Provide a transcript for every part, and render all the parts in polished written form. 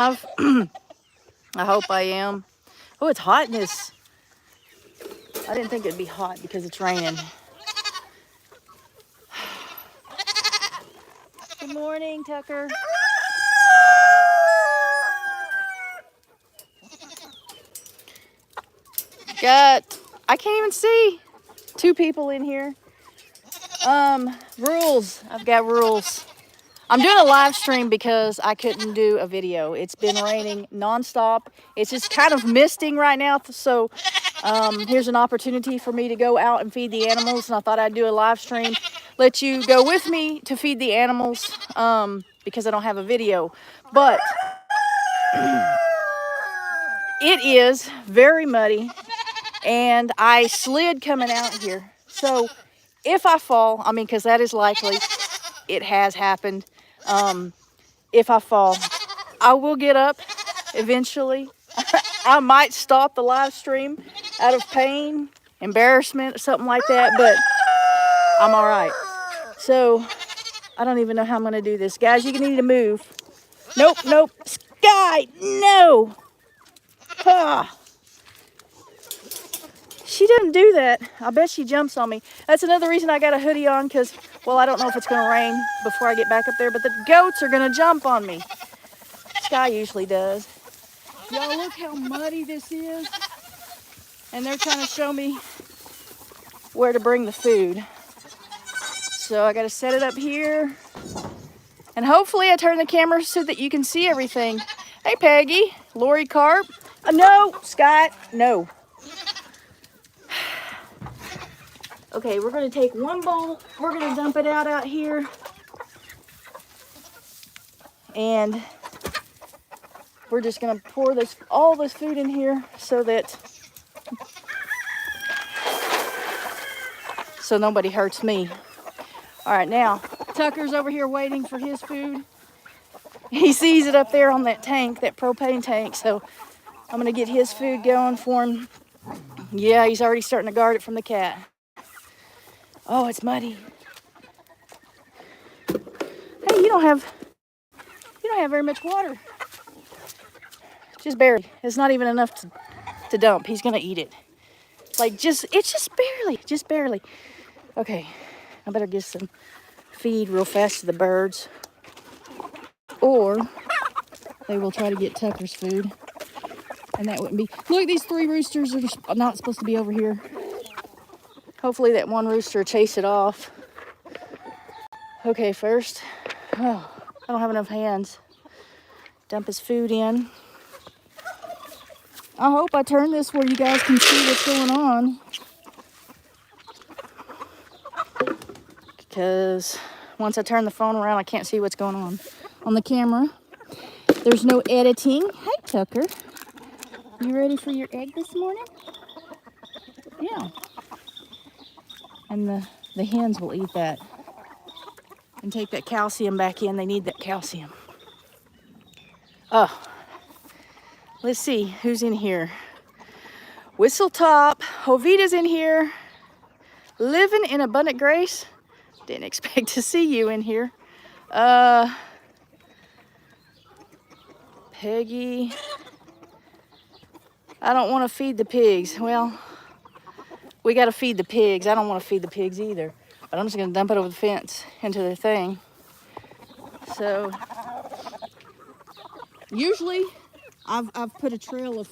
I hope I am. Oh, it's hot in this. I didn't think it'd be hot because it's raining. Good morning, Tucker. I can't even see 2 people in here. Rules. I've got rules. I'm doing a live stream because I couldn't do a video. It's been raining nonstop. It's just kind of misting right now. So here's an opportunity for me to go out and feed the animals. And I thought I'd do a live stream. Let you go with me to feed the animals because I don't have a video. But it is very muddy. And I slid coming out here. So if I fall, I mean, because that is likely, it has happened. If I fall, I will get up eventually. I might stop the live stream out of pain, embarrassment, or something like that, but I'm all right. So I don't even know how I'm going to do this. Guys, you need to move. Nope, nope. Sky, no. Ah. She doesn't do that. I bet she jumps on me. That's another reason I got a hoodie on because, well, I don't know if it's going to rain before I get back up there, but the goats are going to jump on me. Sky usually does. Y'all, look how muddy this is. And they're trying to show me where to bring the food. So I got to set it up here. And hopefully I turn the camera so that you can see everything. Hey, Peggy. Lorie Carp. No, Scott, no. Okay, we're going to take one bowl. We're going to dump it out here. And we're just going to pour all this food in here so nobody hurts me. All right, now, Tucker's over here waiting for his food. He sees it up there on that tank, that propane tank, so I'm going to get his food going for him. Yeah, he's already starting to guard it from the cat. Oh, it's muddy. Hey, you don't have very much water. Just barely. It's not even enough to dump. He's gonna eat it. It's just barely. Okay, I better get some feed real fast to the birds, or they will try to get Tucker's food, and that wouldn't be. Look, these 3 roosters are not supposed to be over here. Hopefully that one rooster chase it off. Okay, first, I don't have enough hands. Dump his food in. I hope I turn this where you guys can see what's going on. Because once I turn the phone around, I can't see what's going on the camera. There's no editing. Hey, Tucker. You ready for your egg this morning? Yeah. And the hens will eat that and take that calcium back in. They need that calcium. Oh, let's see who's in here. Whistletop, Jovita's in here. Living in Abundant Grace. Didn't expect to see you in here. Peggy. I don't want to feed the pigs. Well, we got to feed the pigs. I don't want to feed the pigs either. But I'm just going to dump it over the fence into their thing. So, usually, I've put a trail of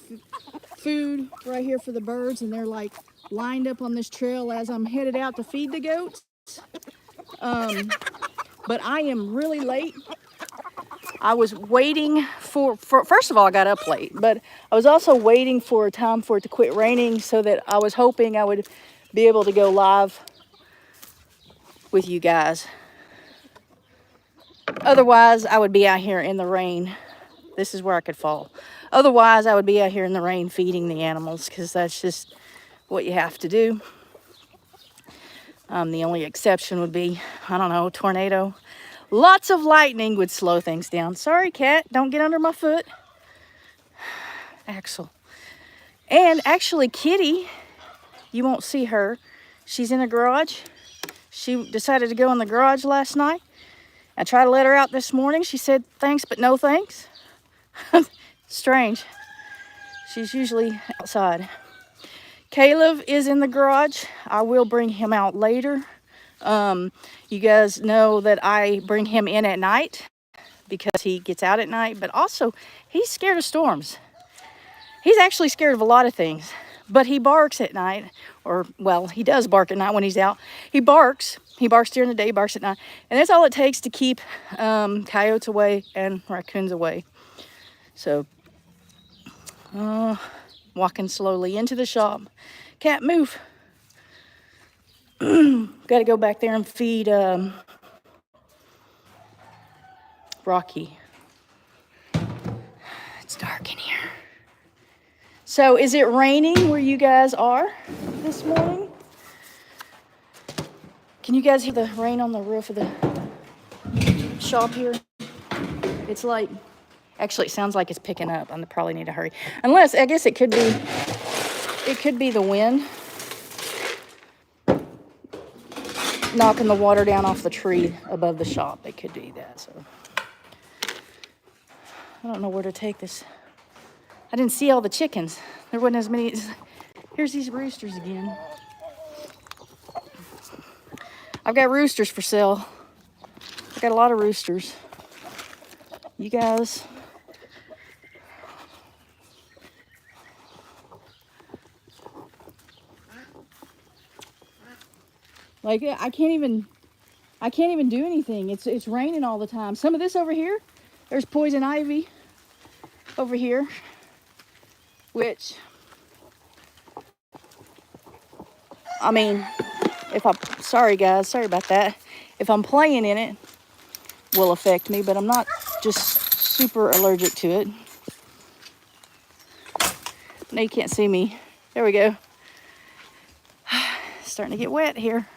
food right here for the birds, and they're like lined up on this trail as I'm headed out to feed the goats. But I am really late. I was waiting for first of all, I got up late, but I was also waiting for a time for it to quit raining so that I was hoping I would be able to go live with you guys. Otherwise, I would be out here in the rain. This is where I could fall. Otherwise, I would be out here in the rain feeding the animals because that's just what you have to do. The only exception would be, I don't know, tornado. Lots of lightning would slow things down. Sorry, cat, don't get under my foot. Axel. And actually, Kitty, you won't see her. She's in the garage. She decided to go in the garage last night. I tried to let her out this morning. She said thanks, but no thanks. Strange. She's usually outside. Caleb is in the garage. I will bring him out later. You guys know that I bring him in at night because he gets out at night, but also he's scared of storms. He's actually scared of a lot of things, but he barks at night, or, well, he does bark at night when he's out. He barks during the day, he barks at night, and that's all it takes to keep coyotes away and raccoons away. So, walking slowly into the shop. Cat, move. Got to go back there and feed Rocky. It's dark in here. So is it raining where you guys are this morning? Can you guys hear the rain on the roof of the shop here? It's like, actually it sounds like it's picking up. I probably need to hurry. Unless, I guess it could be the wind knocking the water down off the tree above the shop. It could be that, so. I don't know where to take this. I didn't see all the chickens. There wasn't as many. Here's these roosters again. I've got roosters for sale. I've got a lot of roosters. You guys. Like, I can't even do anything. It's raining all the time. Some of this over here, there's poison ivy over here, which, I mean, sorry guys, sorry about that. If I'm playing in it, will affect me, but I'm not just super allergic to it. No, you can't see me. There we go. Starting to get wet here.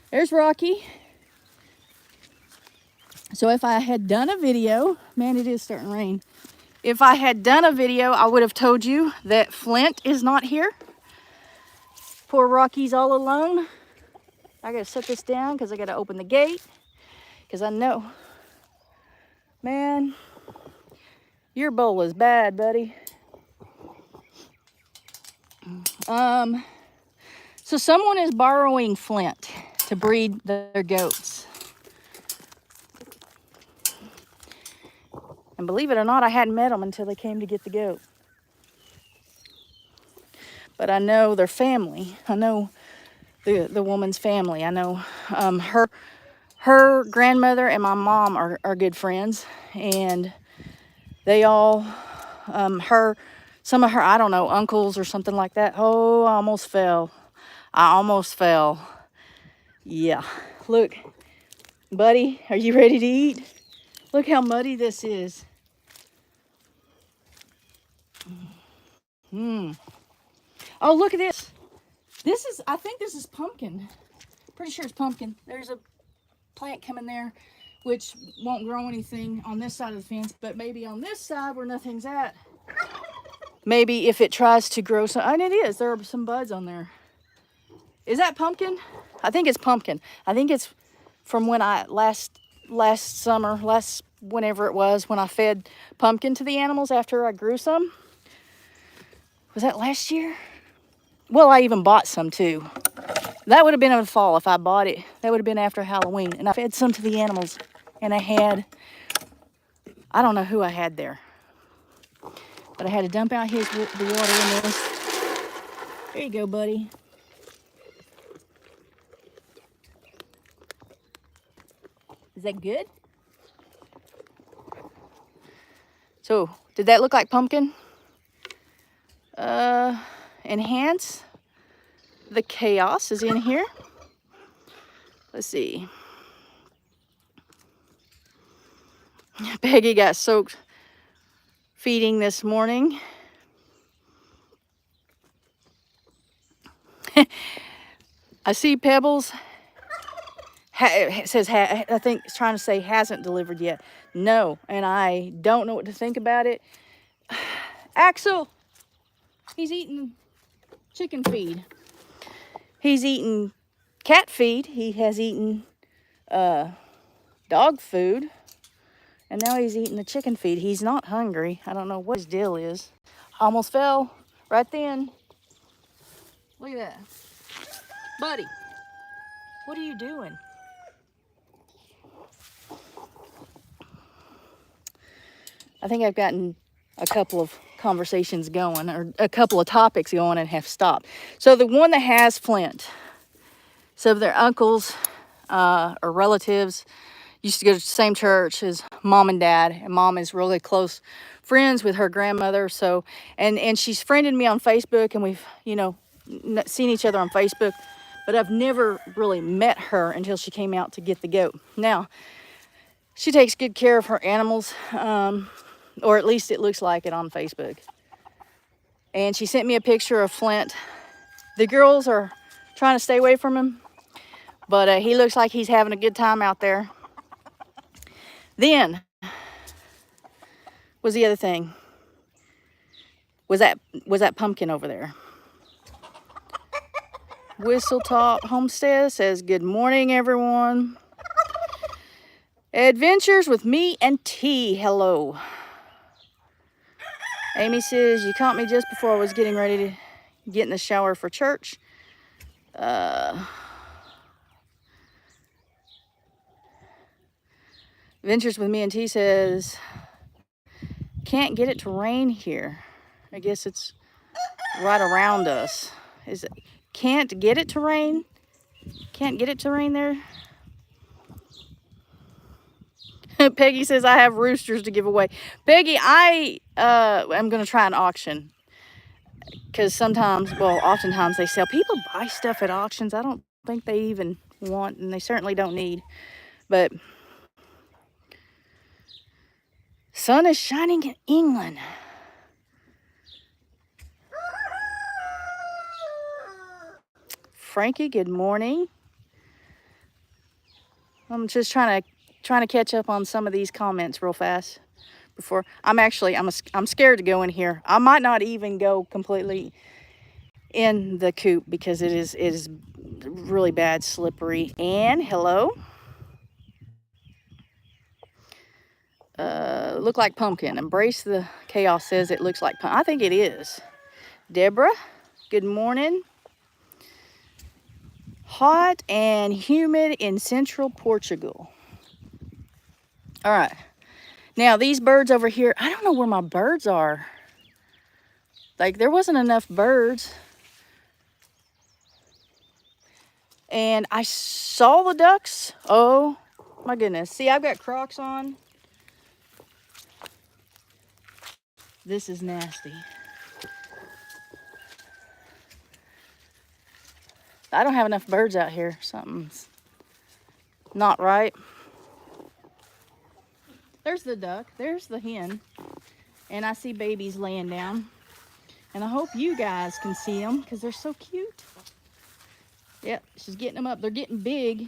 There's Rocky. So if I had done a video, man, it is starting to rain. If I had done a video, I would have told you that Flint is not here. Poor Rocky's all alone. I gotta set this down because I gotta open the gate. Because I know, man, your bowl is bad, buddy. So someone is borrowing Flint to breed their goats. And believe it or not, I hadn't met them until they came to get the goat. But I know their family. I know the woman's family. I know her grandmother and my mom are good friends. And they all, some of her, I don't know, uncles or something like that. Oh, I almost fell. Yeah. Look, buddy, are you ready to eat? Look how muddy this is. Oh, look at this. I think this is pumpkin. Pretty sure it's pumpkin. There's a plant coming there, which won't grow anything on this side of the fence, but maybe on this side where nothing's at. Maybe if it tries to grow some, and it is, there are some buds on there. Is that pumpkin? I think it's pumpkin. I think it's from when I last summer, whenever it was, when I fed pumpkin to the animals after I grew some. Was that last year? Well, I even bought some too. That would have been in the fall if I bought it. That would have been after Halloween. And I fed some to the animals. And I don't know who I had there. But I had to dump out the water in this. There you go, buddy. Is that good? So, did that look like pumpkin? Enhance the chaos is in here. Let's see. Peggy got soaked feeding this morning. I see Pebbles. It says, I think it's trying to say hasn't delivered yet. No, and I don't know what to think about it. Axel, he's eating chicken feed. He's eating cat feed. He has eaten dog food. And now he's eating the chicken feed. He's not hungry. I don't know what his deal is. Almost fell right then. Look at that. Buddy, what are you doing? I think I've gotten a couple of conversations going, or a couple of topics going, and have stopped. So the one that has Flint, so their uncles or relatives used to go to the same church as mom and dad, and mom is really close friends with her grandmother. So, and she's friended me on Facebook, and we've, seen each other on Facebook, but I've never really met her until she came out to get the goat. Now, she takes good care of her animals, or at least it looks like it on Facebook. And she sent me a picture of Flint. The girls are trying to stay away from him, but he looks like he's having a good time out there. Then was the other thing. Was that pumpkin over there? Whistletop Homestead says, good morning, everyone. Adventures with me and T. Hello. Amy says, you caught me just before I was getting ready to get in the shower for church. Adventures with me and T says, can't get it to rain here. I guess it's right around us. Is it? Can't get it to rain? Can't get it to rain there? Peggy says, I have roosters to give away. Peggy, I'm going to try an auction. Because oftentimes they sell. People buy stuff at auctions I don't think they even want, and they certainly don't need. But sun is shining in England. Frankie, good morning. I'm just trying to catch up on some of these comments real fast before I'm scared to go in here. I might not even go completely in the coop because it is really bad, slippery. And hello. Look like pumpkin. Embrace the chaos says it looks like pumpkin. I think it is. Deborah, good morning. Hot and humid in central Portugal. All right. Now, these birds over here, I don't know where my birds are. Like, there wasn't enough birds. And I saw the ducks. Oh, my goodness. See, I've got Crocs on. This is nasty. I don't have enough birds out here. Something's not right. There's the duck. There's the hen. And I see babies laying down. And I hope you guys can see them because they're so cute. Yep, she's getting them up. They're getting big.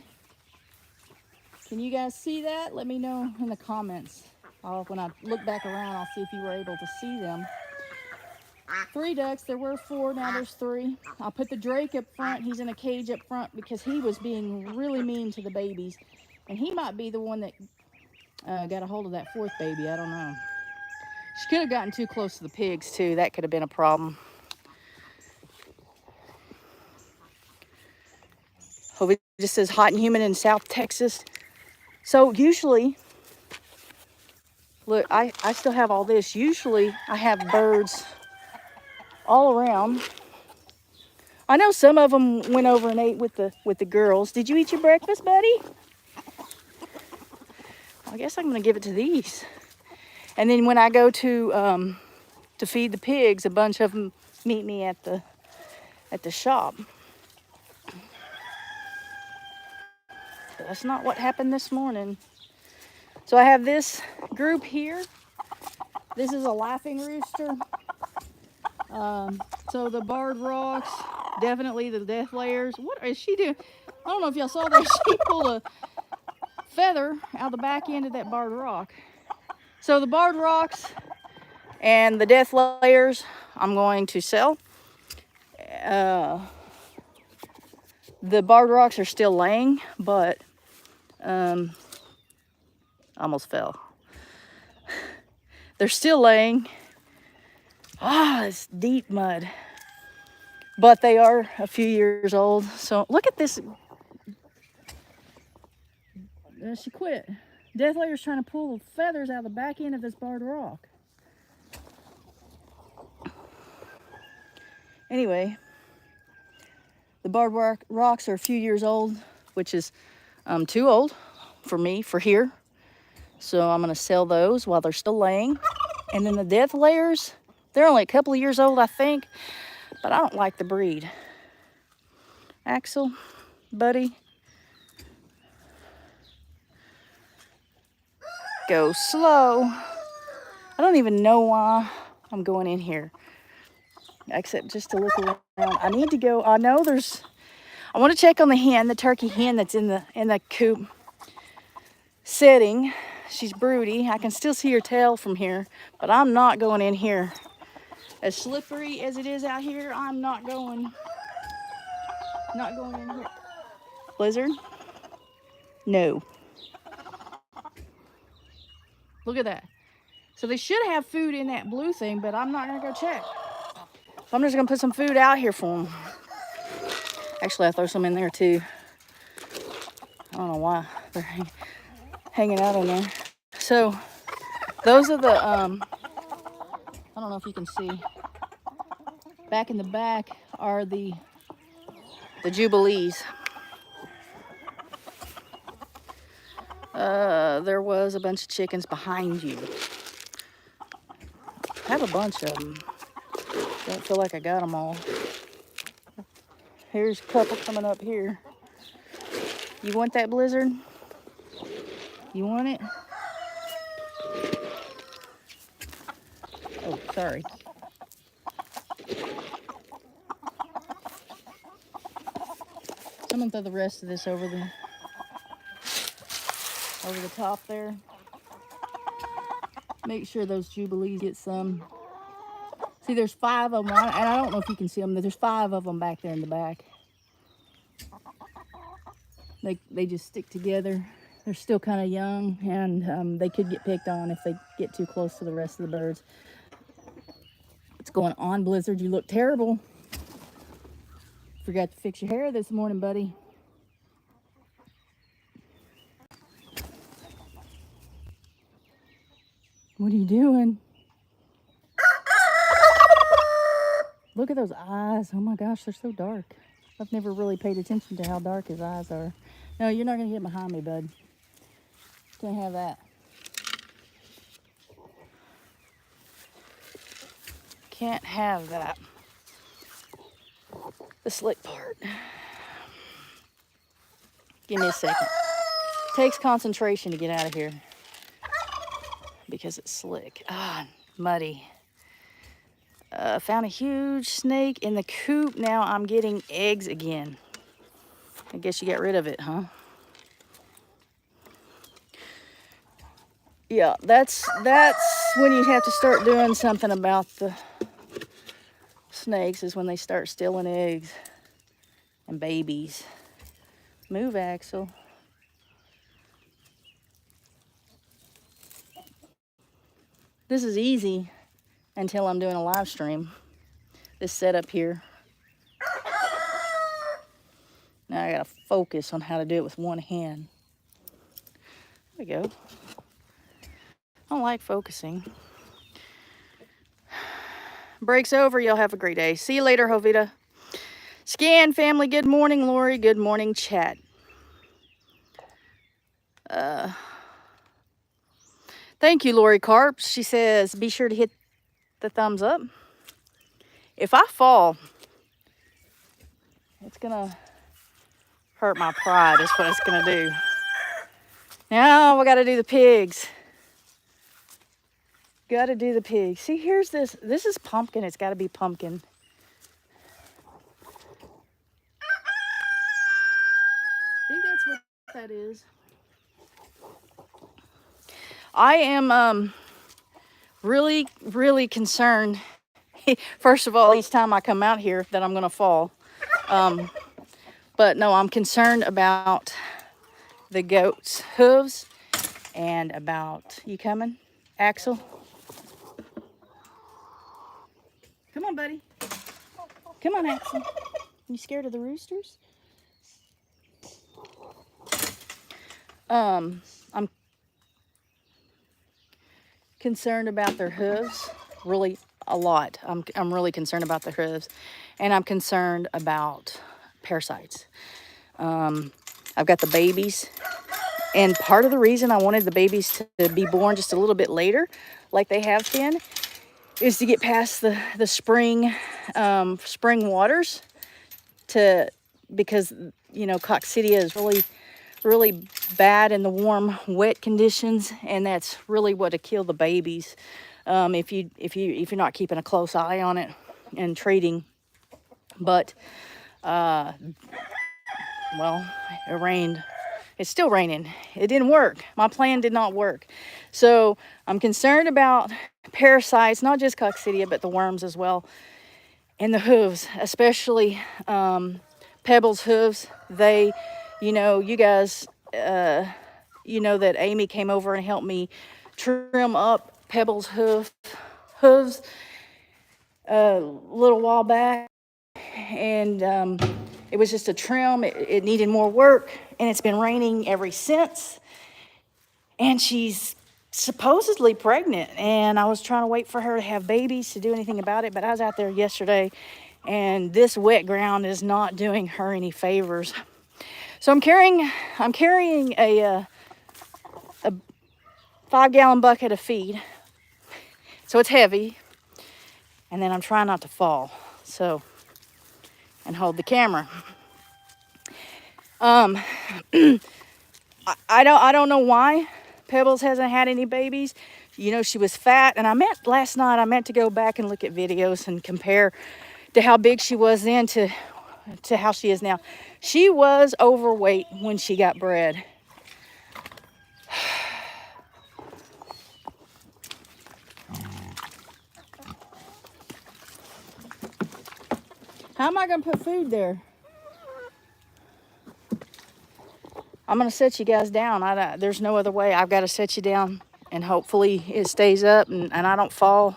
Can you guys see that? Let me know in the comments. When I look back around, I'll see if you were able to see them. 3 ducks. There were 4. Now there's 3. I'll put the Drake up front. He's in a cage up front because he was being really mean to the babies. And he might be the one that got a hold of that 4th baby. I don't know. She could have gotten too close to the pigs, too. That could have been a problem. Hope it just says hot and humid in South Texas. So usually, look, I still have all this. Usually I have birds all around. I know some of them went over and ate with the girls. Did you eat your breakfast, buddy? I guess I'm gonna give it to these. And then when I go to feed the pigs, a bunch of them meet me at the shop. But that's not what happened this morning. So I have this group here. This is a laughing rooster. So the barred rocks, definitely the death layers. What is she doing? I don't know if y'all saw that. She pulled a feather out the back end of that barred rock. So the barred rocks and the death layers I'm going to sell. The barred rocks are still laying, but almost fell. They're still laying. Ah, it's deep mud. But they are a few years old. So look at this. She quit. Death layer's trying to pull the feathers out of the back end of this barred rock. Anyway, the barred rocks are a few years old, which is too old for me for here. So I'm going to sell those while they're still laying. And then the death layers, they're only a couple of years old, I think. But I don't like the breed. Axel, buddy. Go slow. I don't even know why I'm going in here, except just to look around. I need to go. I know I want to check on the hen, the turkey hen that's in the coop sitting. She's broody. I can still see her tail from here, but I'm not going in here. As slippery as it is out here, I'm not going in here. Blizzard? No. Look at that. So they should have food in that blue thing, but I'm not going to go check. So I'm just going to put some food out here for them. Actually, I'll throw some in there too. I don't know why they're hanging out in there. So those are the, I don't know if you can see. Back in the back are the Jubilees. There was a bunch of chickens behind you. I have a bunch of them. Don't feel like I got them all. Here's a couple coming up here. You want that, Blizzard? You want it? Oh, sorry. I'm gonna throw the rest of this over the top there. Make sure those Jubilees get some. See, there's 5 of them, and I don't know if you can see them. There's 5 of them back there in the back. They just stick together. They're still kind of young, and they could get picked on if they get too close to the rest of the birds. What's going on, Blizzard? You look terrible. Forgot to fix your hair this morning, buddy. What are you doing? Look at those eyes. Oh my gosh, they're so dark. I've never really paid attention to how dark his eyes are. No, you're not going to get behind me, bud. Can't have that. Can't have that. The slick part. Give me a second. Takes concentration to get out of here because it's slick. Ah, muddy. Found a huge snake in the coop. Now I'm getting eggs again. I guess you got rid of it, huh? Yeah, that's when you have to start doing something about the snakes, is when they start stealing eggs and babies. Move, Axel. This is easy until I'm doing a live stream. This setup here. Now I gotta focus on how to do it with one hand. There we go. I don't like focusing. Break's over. Y'all have a great day. See you later, Jovita. Scan family, good morning, Lorie. Good morning, chat. Thank you, Lorie Carp. She says, be sure to hit the thumbs up. If I fall, it's gonna hurt my pride is what it's gonna do. Now we gotta do the pigs. Gotta do the pigs. See, here's this. This is pumpkin. It's gotta be pumpkin. I think that's what that is. I am really, really concerned. First of all, each time I come out here that I'm gonna fall. But no, I'm concerned about the goats' hooves and about, you coming, Axel? Come on, buddy. Come on, Axel. You scared of the roosters? I'm concerned about their hooves, really a lot. I'm really concerned about the hooves, and I'm concerned about parasites. I've got the babies, and part of the reason I wanted the babies to be born just a little bit later, like they have been, is to get past the spring waters, because you know coccidia is really bad in the warm, wet conditions, and that's really what will kill the babies if you're not keeping a close eye on it and treating. But well, it rained. It's still raining. It didn't work. My plan did not work. So I'm concerned about parasites, not just coccidia, but the worms as well, and the hooves, especially Pebbles' hooves. They, you guys, you know that Amy came over and helped me trim up Pebbles' hooves a little while back, and it was just a trim. It needed more work, and it's been raining ever since. And she's supposedly pregnant, and I was trying to wait for her to have babies to do anything about it, but I was out there yesterday, and this wet ground is not doing her any favors. So I'm carrying a 5-gallon bucket of feed, so it's heavy, and then I'm trying not to fall, and hold the camera. I don't know why Pebbles hasn't had any babies. You know, she was fat, and last night I meant to go back and look at videos and compare to how big she was then to how she is now. She was overweight when she got bred. How am I going to put food there? I'm going to set you guys down. There's no other way. I've got to set you down, and hopefully it stays up and I don't fall.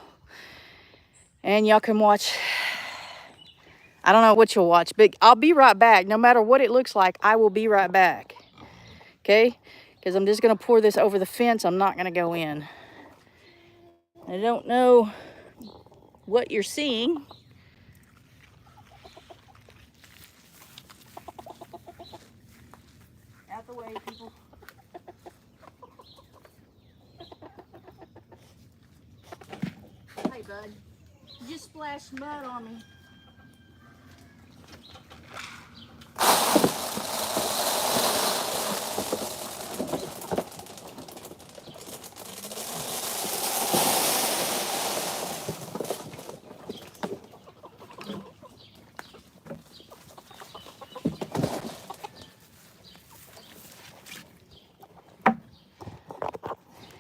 And y'all can watch. I don't know what you'll watch, but I'll be right back. No matter what it looks like, I will be right back. Okay? Because I'm just going to pour this over the fence. I'm not going to go in. I don't know what you're seeing. Out the way, people. Hey, bud. You just splashed mud on me.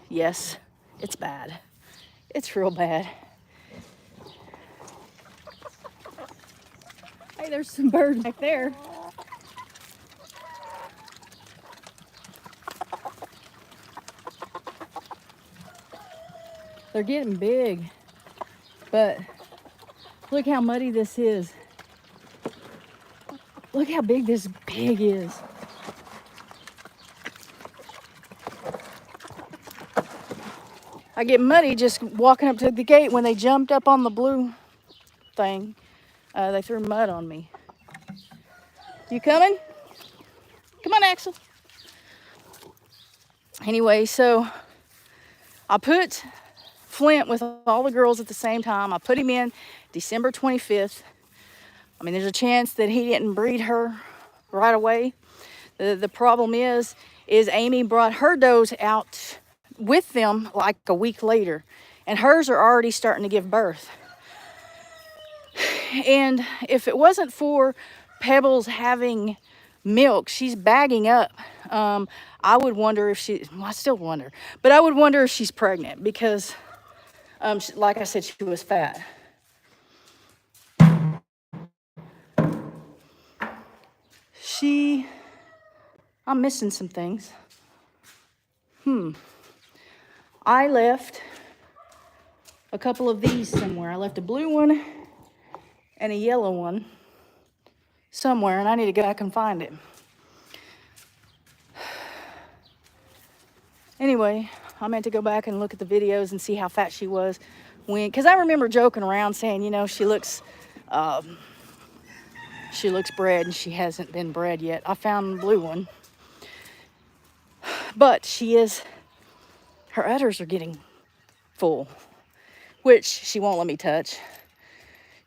Yes, it's bad. It's real bad. Hey, there's some birds back there. They're getting big, but look how muddy this is. Look how big this pig is. I get muddy just walking up to the gate. When they jumped up on the blue thing, they threw mud on me. You coming? Come on, Axel. Anyway, so I put Flint with all the girls at the same time. I put him in December 25th. I mean, there's a chance that he didn't breed her right away. The problem is Amy brought her does out with them like a week later, and hers are already starting to give birth. And if it wasn't for Pebbles having milk, she's bagging up. I would wonder if I still wonder, but I would wonder if she's pregnant because, like I said, she was fat. I'm missing some things. I left a couple of these somewhere. I left a blue one and a yellow one somewhere, and I need to go back and find it. Anyway, I meant to go back and look at the videos and see how fat she was when, because I remember joking around saying, you know, she looks bred, and she hasn't been bred yet. I found the blue one, but her udders are getting full, which she won't let me touch.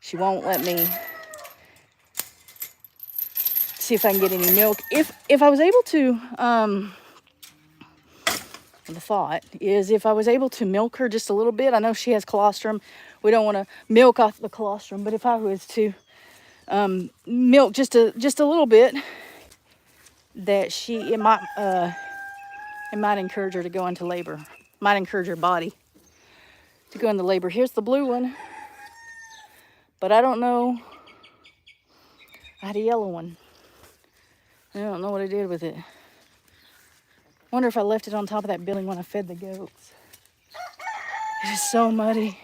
She won't let me see if I can get any milk. If I was able to, the thought is if I was able to milk her just a little bit. I know she has colostrum. We don't want to milk off the colostrum, but if I was to milk just a little bit, that it might encourage her to go into labor. Might encourage her body to go into labor. Here's the blue one, but I don't know. I had a yellow one. I don't know what I did with it. Wonder if I left it on top of that building when I fed the goats. It is so muddy.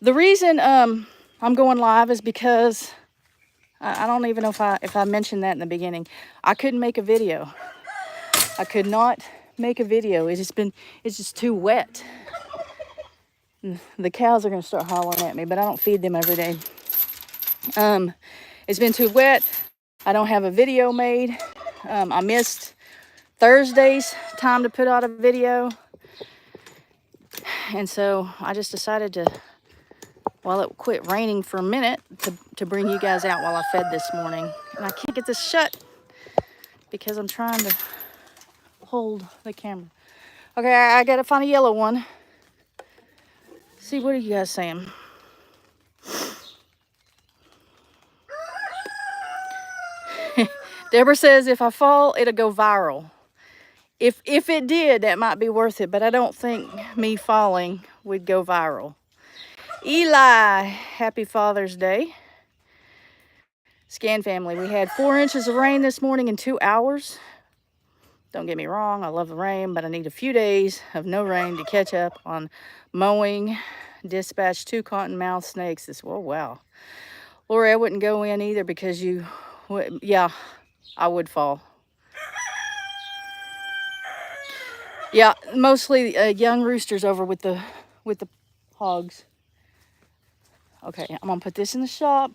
The reason I'm going live is because I don't even know if I mentioned that in the beginning. I couldn't make a video. I could not make a video. It's just too wet. The cows are going to start hollering at me, but I don't feed them every day. It's been too wet. I don't have a video made. I missed Thursday's time to put out a video. And so I just decided to, while it quit raining for a minute, to bring you guys out while I fed this morning. And I can't get this shut because I'm trying to hold the camera. Okay, I gotta find a yellow one. See, what are you guys saying? Deborah says if I fall, it'll go viral. If it did, that might be worth it, but I don't think me falling would go viral. Eli, happy Father's Day. Scan family, we had 4 inches of rain this morning in 2 hours. Don't get me wrong, I love the rain, but I need a few days of no rain to catch up on mowing. Dispatched 2 cottonmouth snakes this, oh wow. Lorie, I wouldn't go in either because yeah, I would fall. Yeah, mostly young roosters over with the hogs. Okay, I'm gonna put this in the shop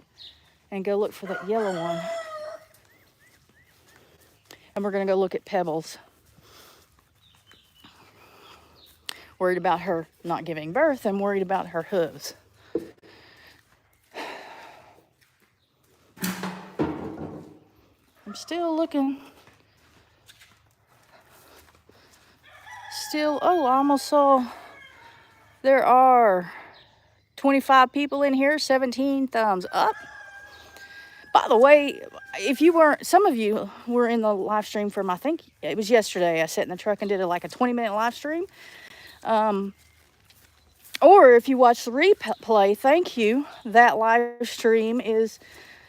and go look for that yellow one. And we're gonna go look at Pebbles. Worried about her not giving birth and worried about her hooves. I'm still looking. Oh, I almost saw there are 25 people in here, 17 thumbs up. By the way, if you weren't, some of you were in the live stream from, I think it was yesterday. I sat in the truck and did like a 20-minute live stream. Or if you watch the replay, thank you. That live stream is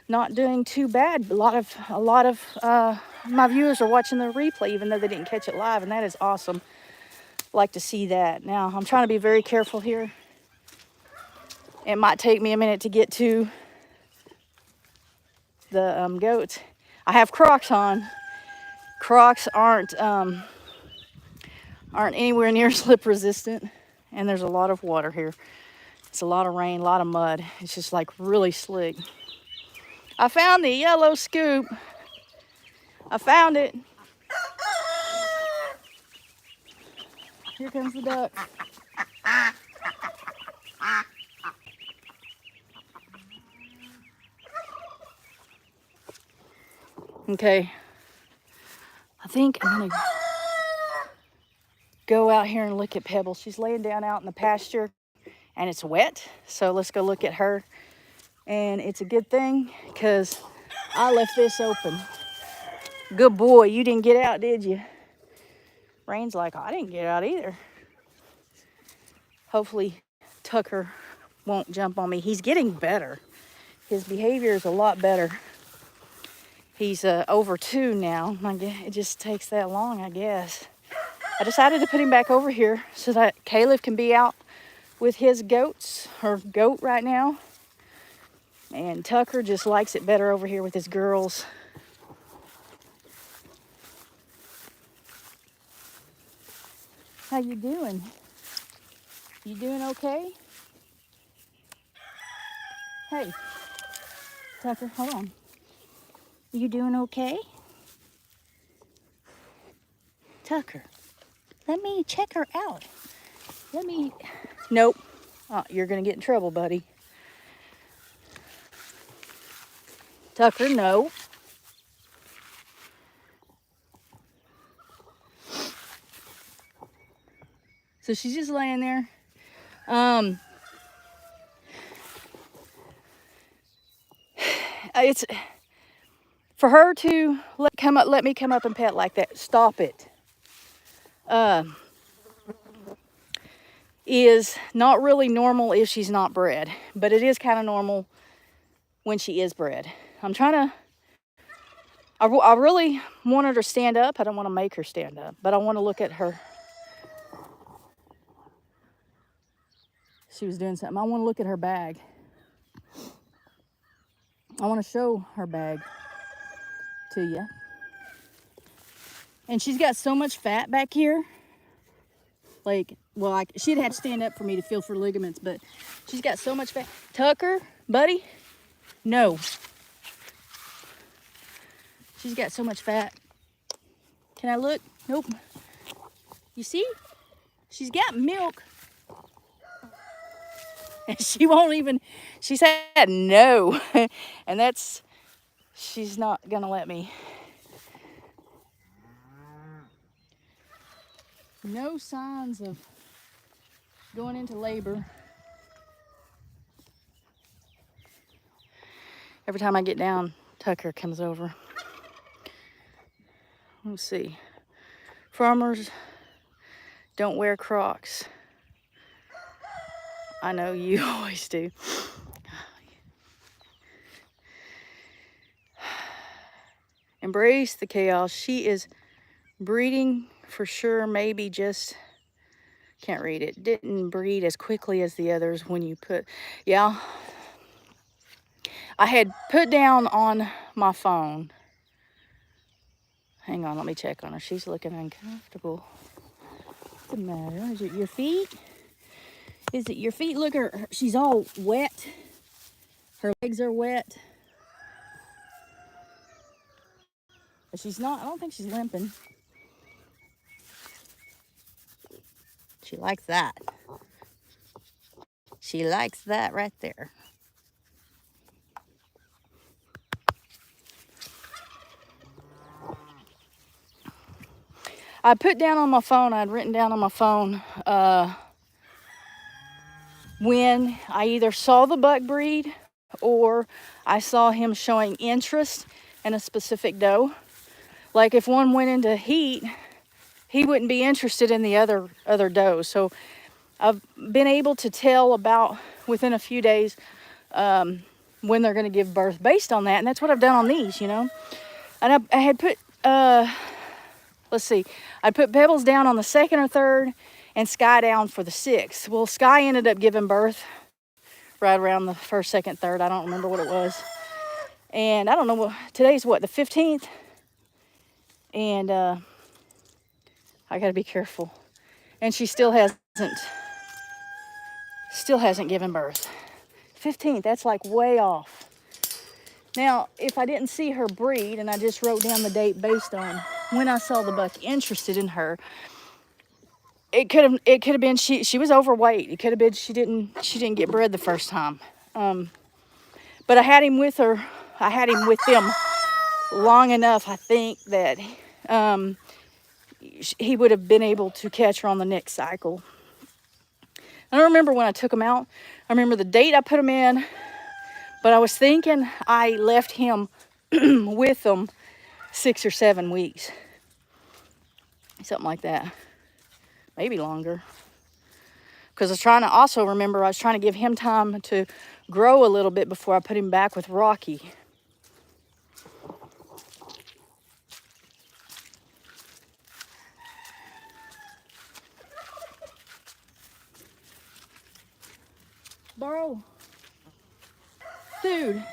not doing too bad. A lot of my viewers are watching the replay, even though they didn't catch it live, and that is awesome. Like to see that. Now, I'm trying to be very careful here. It might take me a minute to get to the goats. I have Crocs on. Crocs aren't anywhere near slip resistant, and there's a lot of water here. It's a lot of rain, a lot of mud. It's just like really slick. I found the yellow scoop. I found it. Here comes the duck. Okay. I think I'm gonna go out here and look at Pebbles. She's laying down out in the pasture and it's wet. So let's go look at her. And it's a good thing because I left this open. Good boy, you didn't get out, did you? Rain's like, I didn't get out either. Hopefully Tucker won't jump on me. He's getting better. His behavior is a lot better. He's over 2 now. It just takes that long, I guess. I decided to put him back over here so that Caleb can be out with his goats, or goat right now. And Tucker just likes it better over here with his girls. How you doing? You doing okay? Hey, Tucker, hold on. You doing okay? Tucker, let me check her out. Nope. Oh, you're gonna get in trouble, buddy. Tucker, no. So she's just laying there. It's for her to let me come up and pet like that. Stop it. Is not really normal if she's not bred, but it is kind of normal when she is bred. I really want her to stand up. I don't want to make her stand up, but I want to look at her. She was doing something. I want to look at her bag. I want to show her bag to you. And she's got so much fat back here. She'd have to stand up for me to feel for ligaments, but she's got so much fat. Tucker, buddy, no. She's got so much fat. Can I look? Nope. You see? She's got milk. And she said no. And she's not gonna let me. No signs of going into labor. Every time I get down, Tucker comes over. Let's see. Farmers don't wear Crocs. I know you always do. Embrace the chaos. She is breeding for sure. Maybe just can't read it. Didn't breed as quickly as the others when you put. Yeah. I had put down on my phone. Hang on, let me check on her. She's looking uncomfortable. What's the matter? Is it your feet? Is it your feet? Look, she's all wet. Her legs are wet. But she's not, I don't think she's limping. She likes that. She likes that right there. I put down on my phone, I'd written down on my phone, when I either saw the buck breed or I saw him showing interest in a specific doe. Like if one went into heat, he wouldn't be interested in the other does. So I've been able to tell about within a few days when they're going to give birth based on that. And that's what I've done on these, you know. And I had put, let's see, I put Pebbles down on the 2nd or 3rd and Sky down for the 6th. Well, Sky ended up giving birth right around the 1st, 2nd, 3rd. I don't remember what it was. And I don't know, today's what, the 15th? And I got to be careful. And she still hasn't given birth. 15th, that's like way off. Now, if I didn't see her breed and I just wrote down the date based on when I saw the buck interested in her, it could have been she was overweight. It could have been she didn't get bred the first time. But I had him with her. I had him with them long enough, I think, that he would have been able to catch her on the next cycle. I don't remember when I took him out. I remember the date I put him in, but I was thinking I left him with them 6 or 7 weeks. Something like that. Maybe longer. Because I was trying to give him time to grow a little bit before I put him back with Rocky. Borrow. Dude,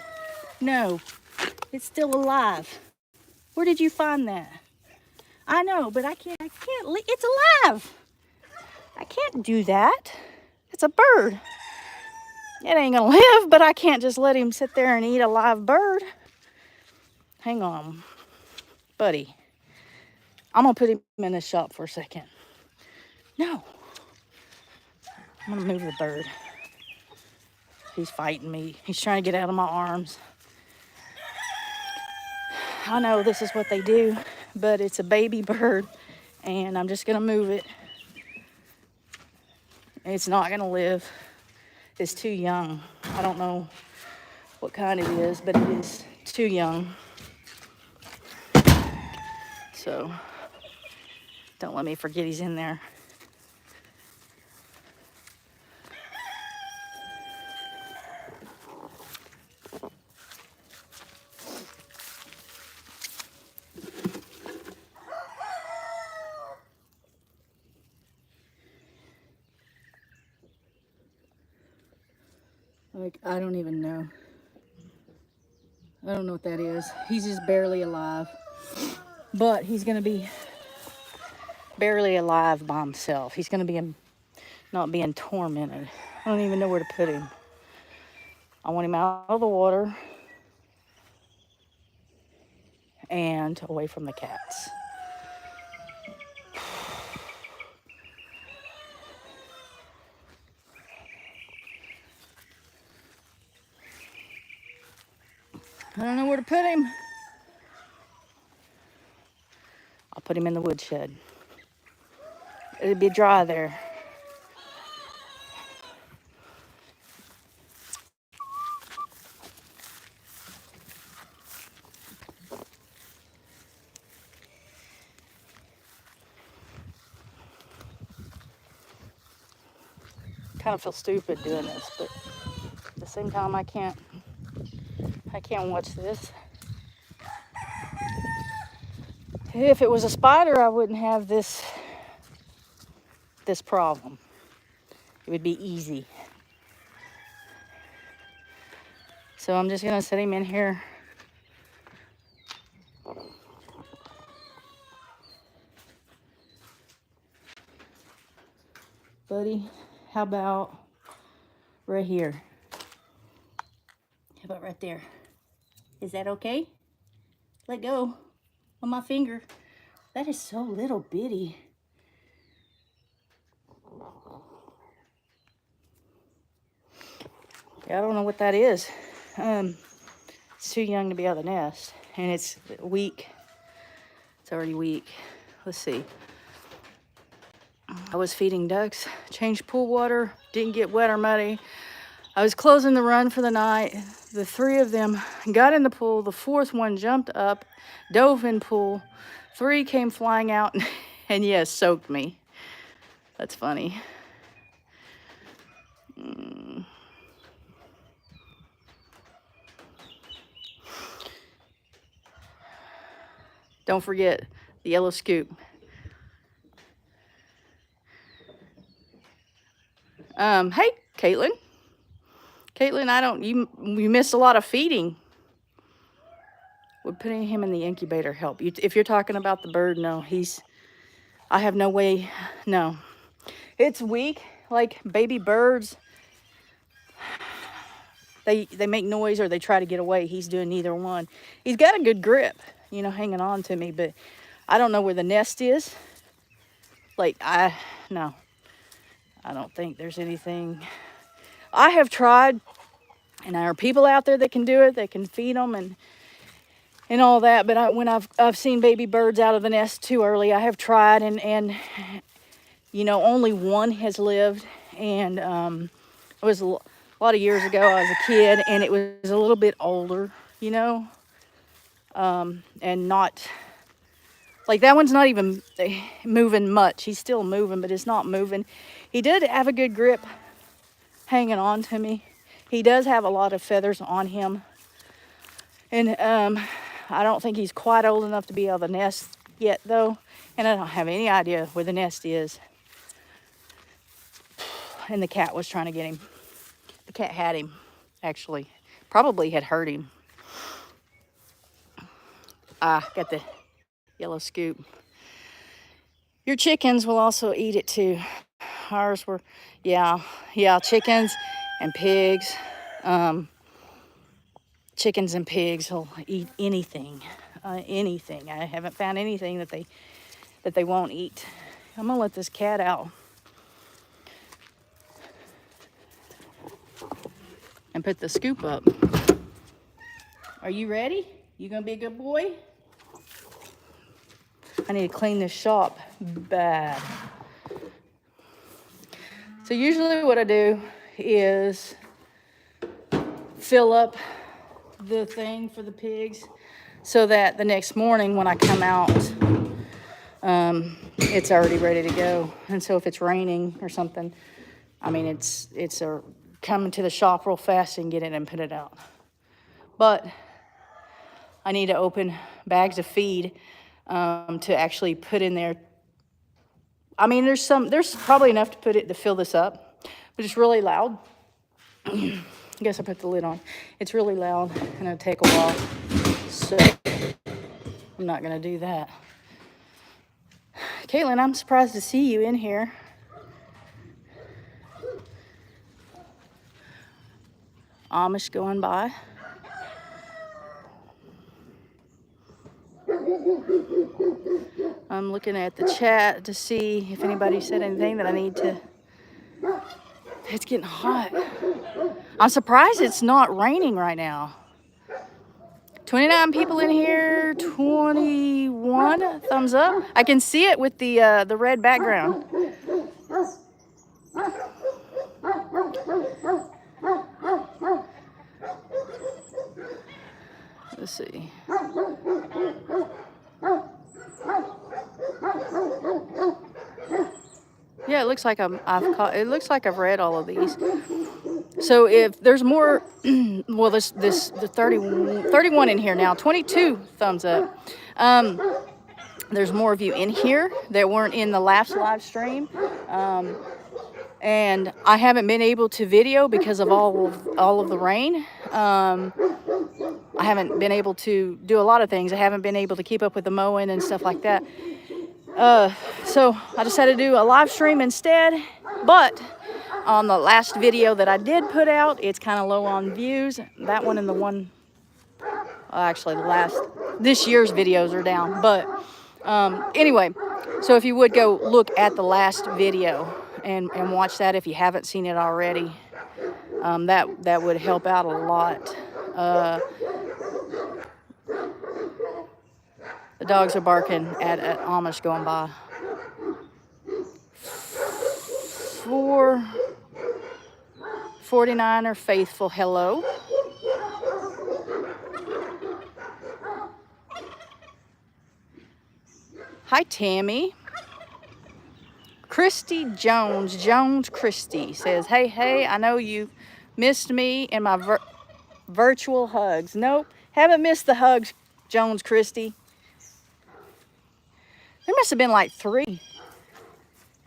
no, it's still alive. Where did you find that? I know, but I can't, it's alive. I can't do that. It's a bird. It ain't gonna live, but I can't just let him sit there and eat a live bird. Hang on, buddy. I'm gonna put him in the shop for a second. No. I'm gonna move the bird. He's fighting me. He's trying to get out of my arms. I know this is what they do, but it's a baby bird, and I'm just gonna move it. It's not gonna live. It's too young. I don't know what kind it is, but it is too young. So don't let me forget he's in there. Like, I don't even know. I don't know what that is. He's just barely alive. But he's going to be barely alive by himself. He's going to be not being tormented. I don't even know where to put him. I want him out of the water and away from the cats. I don't know where to put him. I'll put him in the woodshed. It'd be dry there. Kind of feel stupid doing this, but at the same time I can't watch this. If it was a spider, I wouldn't have this problem. It would be easy. So I'm just gonna set him in here. Buddy, how about right here? How about right there? Is that okay? Let go on my finger. That is so little bitty. Yeah, I don't know what that is. It's too young to be out of the nest, and it's weak. It's already weak. Let's see. I was feeding ducks, changed pool water, didn't get wet or muddy. I was closing the run for the night. The 3 of them got in the pool. The 4th one jumped up, dove in pool. 3 came flying out and yes, soaked me. That's funny. Don't forget the yellow scoop. Hey, Caitlin. Caitlin, you missed a lot of feeding. Would putting him in the incubator help? If you're talking about the bird, no, I have no way, no. It's weak, like baby birds. They make noise or they try to get away. He's doing neither one. He's got a good grip, hanging on to me, but I don't know where the nest is. Like, no. I don't think there's anything. I have tried, and there are people out there that can do it, that can feed them and all that. But when I've seen baby birds out of the nest too early, I have tried, and only one has lived. And it was a lot of years ago. I was a kid, and it was a little bit older, and not. Like, that one's not even moving much. He's still moving, but it's not moving. He did have a good grip hanging on to me. He does have a lot of feathers on him. And I don't think he's quite old enough to be out of the nest yet, though. And I don't have any idea where the nest is. And the cat was trying to get him. The cat had him, actually. Probably had hurt him. Ah, got the yellow scoop. Your chickens will also eat it too. Ours were, yeah, chickens and pigs. Chickens and pigs will eat anything, anything. I haven't found anything that they won't eat. I'm gonna let this cat out and put the scoop up. Are you ready? You gonna be a good boy? I need to clean this shop bad. So usually what I do is fill up the thing for the pigs so that the next morning when I come out, it's already ready to go. And so if it's raining or something, I mean, it's coming to the shop real fast and get it and put it out. But I need to open bags of feed to actually put in there. I mean, there's probably enough to fill this up, but it's really loud. I guess I put the lid on. It's really loud and it'll take a while, so I'm not gonna do that. Caitlin, I'm surprised to see you in here. Amish going by. I'm looking at the chat to see if anybody said anything that I need to. It's getting hot. I'm surprised it's not raining right now. 29 people in here, 21 thumbs up. I can see it with the red background. Let's see. Yeah, it looks like it looks like I've read all of these. So if there's more, well, the 31 in here now, 22 thumbs up. There's more of you in here that weren't in the last live stream. And I haven't been able to video because of all of the rain. I haven't been able to do a lot of things. I haven't been able to keep up with the mowing and stuff like that. So I decided to do a live stream instead. But on the last video that I did put out, it's kind of low on views. That one and the one, actually this year's videos are down. But anyway, so if you would go look at the last video and watch that if you haven't seen it already, that would help out a lot. The dogs are barking at Amish going by. 49 are faithful. Hello. Hi, Tammy. Christy Jones Christy says, hey, I know you missed me and my virtual hugs. Nope, haven't missed the hugs, Jones Christy. There must have been like 3,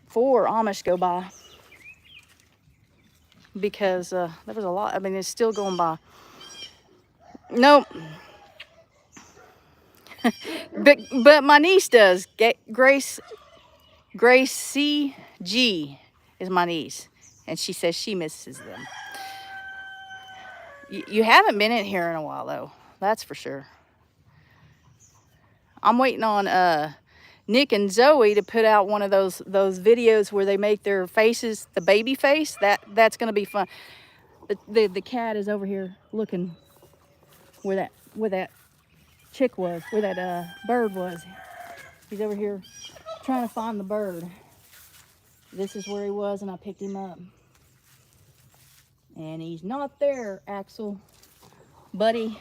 4 Amish go by. Because there was a lot. I mean, it's still going by. Nope. but my niece does. Grace CG is my niece. And she says she misses them. You haven't been in here in a while, though. That's for sure. I'm waiting on Nick and Zoe to put out one of those videos where they make their faces, the baby face. That's going to be fun. The cat is over here looking where that chick was, where that bird was. He's over here trying to find the bird. This is where he was, and I picked him up. And he's not there, Axel. Buddy.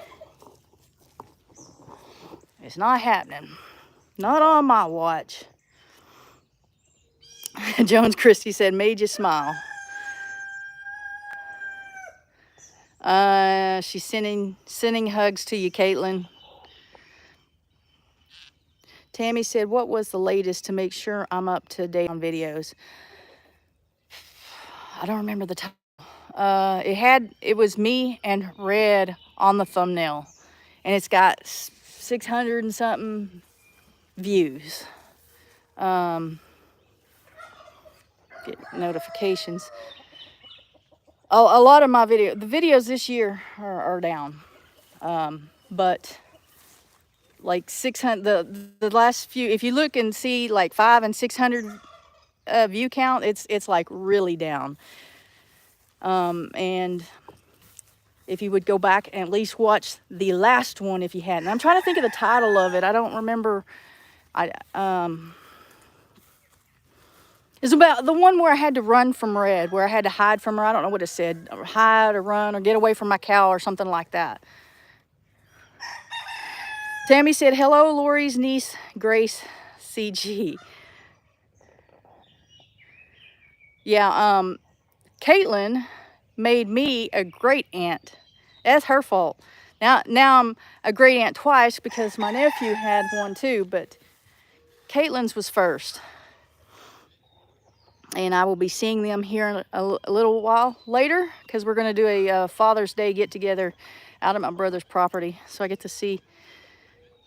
It's not happening. Not on my watch. Jones Christie said, made you smile. She's sending hugs to you, Caitlin. Tammy said, what was the latest to make sure I'm up to date on videos? I don't remember the title. It was me and Red on the thumbnail, and it's got 600 and something views. Get notifications. A lot of the videos this year are down, but like 600, the last few, if you look and see like 500 and 600 view count, it's like really down. And if you would go back and at least watch the last one if you hadn't. I'm trying to think of the title of it. I don't remember. It's about the one where I had to run from Red, where I had to hide from her. I don't know what it said. Hide or run or get away from my cow or something like that. Tammy said, hello, Lorie's niece, Grace CG. Yeah, Caitlin made me a great aunt. That's her fault. Now I'm a great aunt twice because my nephew had one too, but Caitlin's was first. And I will be seeing them here a little while later because we're going to do a Father's Day get-together out at my brother's property. So I get to see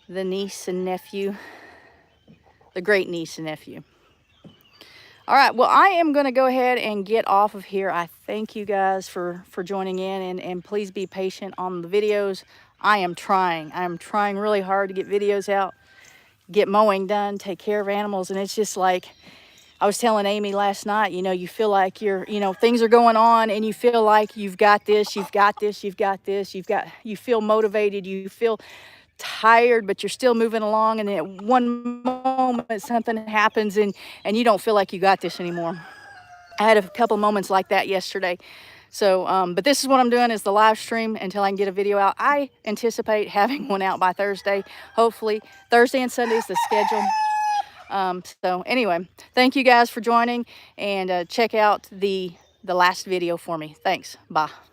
the niece and nephew, the great niece and nephew. All right, well, I am going to go ahead and get off of here. I thank you guys for joining in, and please be patient on the videos. I am trying really hard to get videos out, get mowing done, take care of animals, and it's just like, I was telling Amy last night, you know, you feel like things are going on and you feel like you've got this, you feel motivated, you feel tired, but you're still moving along. And then at one moment something happens and you don't feel like you got this anymore. I had a couple moments like that yesterday. So, but this is what I'm doing is the live stream until I can get a video out. I anticipate having one out by Thursday. Hopefully Thursday and Sunday is the schedule. So anyway, thank you guys for joining, and check out the last video for me. Thanks. Bye.